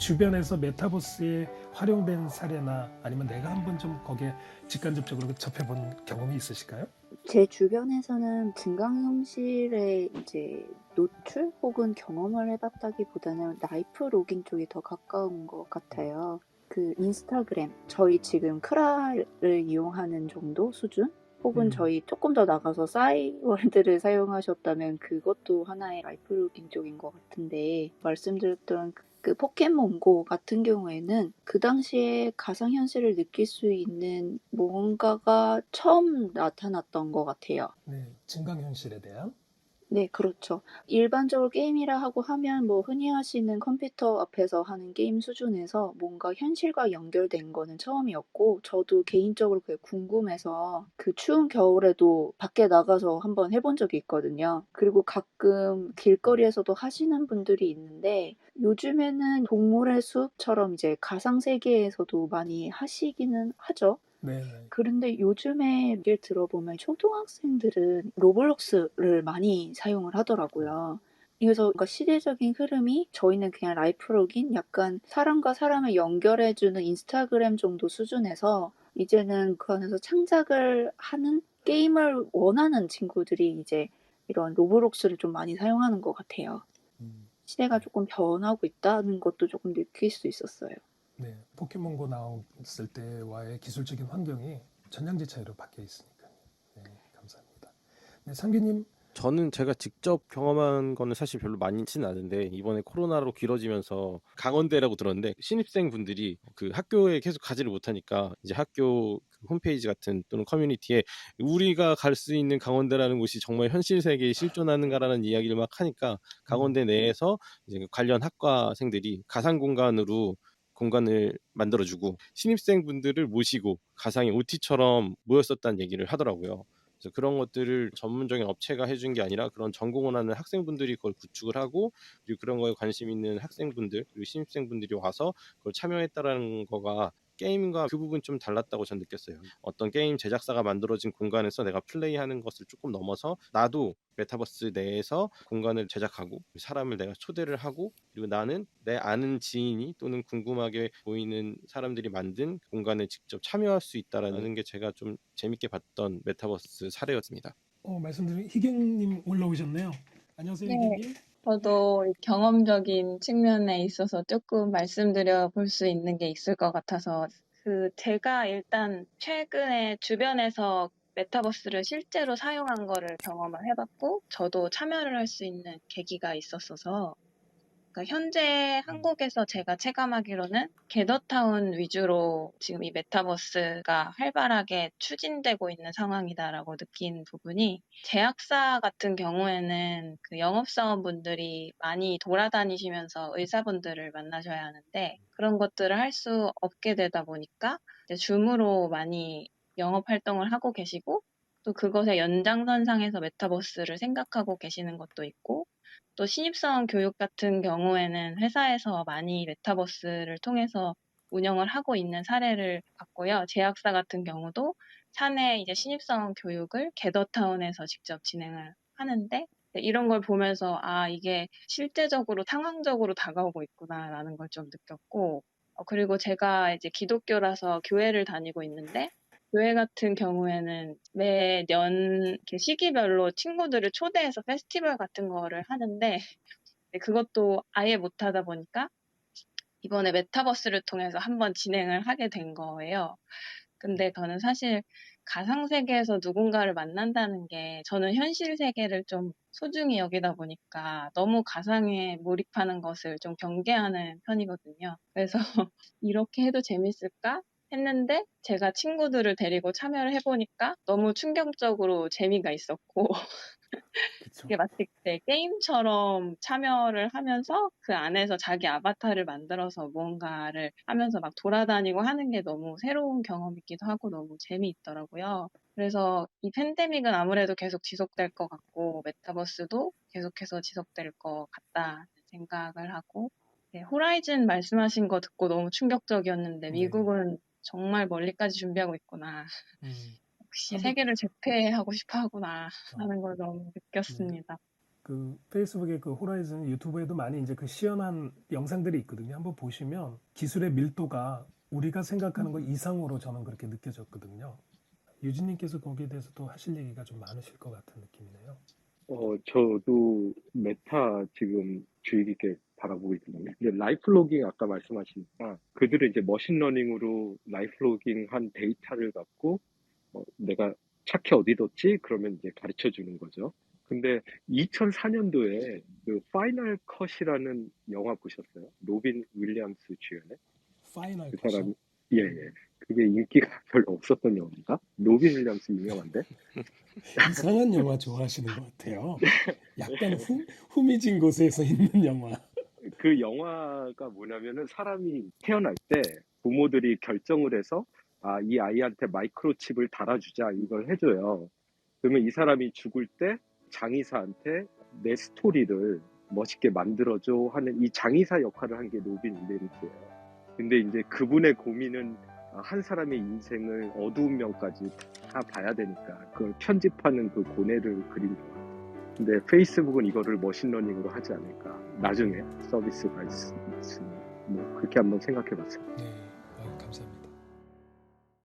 주변에서 메타버스에 활용된 사례나 아니면 내가 한번 좀 거기에 직간접적으로 접해본 경험이 있으실까요? 제 주변에서는 증강현실에 이제 노출 혹은 경험을 해봤다기보다는 라이프 로깅 쪽이 더 가까운 것 같아요. 그 인스타그램, 저희 지금 크라를 이용하는 정도 수준? 혹은 저희 조금 더 나가서 싸이월드를 사용하셨다면 그것도 하나의 라이프 로깅 쪽인 것 같은데, 말씀드렸던 그 포켓몬고 같은 경우에는 그 당시에 가상현실을 느낄 수 있는 뭔가가 처음 나타났던 것 같아요. 네, 증강현실에 대한. 네, 그렇죠. 일반적으로 게임이라 하고 하면 뭐 흔히 하시는 컴퓨터 앞에서 하는 게임 수준에서 뭔가 현실과 연결된 거는 처음이었고, 저도 개인적으로 그게 궁금해서 그 추운 겨울에도 밖에 나가서 한번 해본 적이 있거든요. 그리고 가끔 길거리에서도 하시는 분들이 있는데, 요즘에는 동물의 숲처럼 이제 가상세계에서도 많이 하시기는 하죠. 네, 네. 그런데 요즘에 얘기를 들어보면 초등학생들은 로블록스를 많이 사용을 하더라고요. 그래서 뭔가 시대적인 흐름이 저희는 그냥 라이프로긴 약간 사람과 사람을 연결해주는 인스타그램 정도 수준에서 이제는 그 안에서 창작을 하는 게임을 원하는 친구들이 이제 이런 로블록스를 좀 많이 사용하는 것 같아요. 음, 시대가 네. 조금 변하고 있다는 것도 조금 느낄 수 있었어요. 네, 포켓몬고 나왔을 때와의 기술적인 환경이 천양지 차이로 바뀌어 있으니까요. 네, 감사합니다. 네, 상규님. 저는 제가 직접 경험한 거는 사실 별로 많지는 않은데, 이번에 코로나로 길어지면서 강원대라고 들었는데 신입생 분들이 그 학교에 계속 가지를 못하니까 이제 학교 그 홈페이지 같은 또는 커뮤니티에 우리가 갈 수 있는 강원대라는 곳이 정말 현실 세계에 실존하는가라는 이야기를 막 하니까, 강원대 내에서 이제 관련 학과생들이 가상 공간으로 공간을 만들어주고 신입생분들을 모시고 가상의 OT처럼 모였었다는 얘기를 하더라고요. 그래서 그런 것들을 전문적인 업체가 해준 게 아니라 그런 전공을 하는 학생분들이 그걸 구축을 하고, 그리고 그런 거에 관심 있는 학생분들 그리고 신입생분들이 와서 그걸 참여했다라는 거가 게임과 그 부분 좀 달랐다고 전 느꼈어요. 어떤 게임 제작사가 만들어진 공간에서 내가 플레이하는 것을 조금 넘어서 나도 메타버스 내에서 공간을 제작하고 사람을 내가 초대를 하고, 그리고 나는 내 아는 지인이 또는 궁금하게 보이는 사람들이 만든 공간에 직접 참여할 수 있다라는 게 제가 좀 재밌게 봤던 메타버스 사례였습니다. 말씀드린 희경님 올라오셨네요. 안녕하세요, 네, 희경님. 저도 경험적인 측면에 있어서 조금 말씀드려 볼 수 있는 게 있을 것 같아서, 제가 일단 최근에 주변에서 메타버스를 실제로 사용한 거를 경험을 해봤고, 저도 참여를 할 수 있는 계기가 있었어서, 그러니까 현재 한국에서 제가 체감하기로는 겟더타운 위주로 지금 이 메타버스가 활발하게 추진되고 있는 상황이다라고 느낀 부분이, 제약사 같은 경우에는 그 영업사원분들이 많이 돌아다니시면서 의사분들을 만나셔야 하는데 그런 것들을 할 수 없게 되다 보니까 이제 줌으로 많이 영업 활동을 하고 계시고, 또 그것의 연장선상에서 메타버스를 생각하고 계시는 것도 있고, 또 신입사원 교육 같은 경우에는 회사에서 많이 메타버스를 통해서 운영을 하고 있는 사례를 봤고요. 제약사 같은 경우도 사내 이제 신입사원 교육을 겟더타운에서 직접 진행을 하는데, 이런 걸 보면서 아, 이게 실제적으로 상황적으로 다가오고 있구나라는 걸 좀 느꼈고, 그리고 제가 이제 기독교라서 교회를 다니고 있는데, 교회 같은 경우에는 매년 이렇게 시기별로 친구들을 초대해서 페스티벌 같은 거를 하는데, 그것도 아예 못하다 보니까 이번에 메타버스를 통해서 한번 진행을 하게 된 거예요. 근데 저는 사실 가상세계에서 누군가를 만난다는 게, 저는 현실 세계를 좀 소중히 여기다 보니까 너무 가상에 몰입하는 것을 좀 경계하는 편이거든요. 그래서 이렇게 해도 재밌을까 했는데, 제가 친구들을 데리고 참여를 해보니까 너무 충격적으로 재미가 있었고, 그렇죠. 이게 마치 게임처럼 참여를 하면서 그 안에서 자기 아바타를 만들어서 무언가를 하면서 막 돌아다니고 하는 게 너무 새로운 경험이기도 하고 너무 재미있더라고요. 그래서 이 팬데믹은 아무래도 계속 지속될 것 같고, 메타버스도 계속해서 지속될 것 같다 생각을 하고, 네, 호라이즌 말씀하신 거 듣고 너무 충격적이었는데, 네. 미국은 정말 멀리까지 준비하고 있구나. 음, 역시 한번 세계를 제패하고 싶어 하구나 그렇죠. 하는 걸 너무 네. 느꼈습니다. 그 페이스북의 그 호라이즌 유튜브에도 많이 이제 그 시연한 영상들이 있거든요. 한번 보시면 기술의 밀도가 우리가 생각하는 것 이상으로 저는 그렇게 느껴졌거든요. 유진님께서 거기에 대해서 또 하실 얘기가 좀 많으실 것 같은 느낌이네요. 저도 메타 지금 주의 깊게 바라보고 있거든요. 근데 라이프 로깅 아까 말씀하시니까 그들은 이제 머신러닝으로 라이프 로깅 한 데이터를 갖고 내가 차키 어디 뒀지? 그러면 이제 가르쳐 주는 거죠. 근데 2004년도에 그 파이널 컷이라는 영화 보셨어요? 로빈 윌리엄스 주연의? 파이널 그 컷이요? 사람이, 예, 예. 그게 인기가 별로 없었던 영화인가? 로빈 윌리엄스 유명한데? 이상한 영화 좋아하시는 것 같아요. 약간 후미진 곳에서 있는 영화. 그 영화가 뭐냐면은 사람이 태어날 때 부모들이 결정을 해서 이 아이한테 마이크로칩을 달아주자 이걸 해줘요. 그러면 이 사람이 죽을 때 장의사한테 내 스토리를 멋있게 만들어줘 하는 이 장의사 역할을 한 게 로빈 윌리엄스예요. 근데 이제 그분의 고민은 한 사람의 인생을 어두운 면까지 다 봐야 되니까 그걸 편집하는 그 고뇌를 그린 거예요. 근데 페이스북은 이거를 머신러닝으로 하지 않을까. 나중에 서비스가 있으면 뭐 그렇게 한번 생각해 봤어요. 네.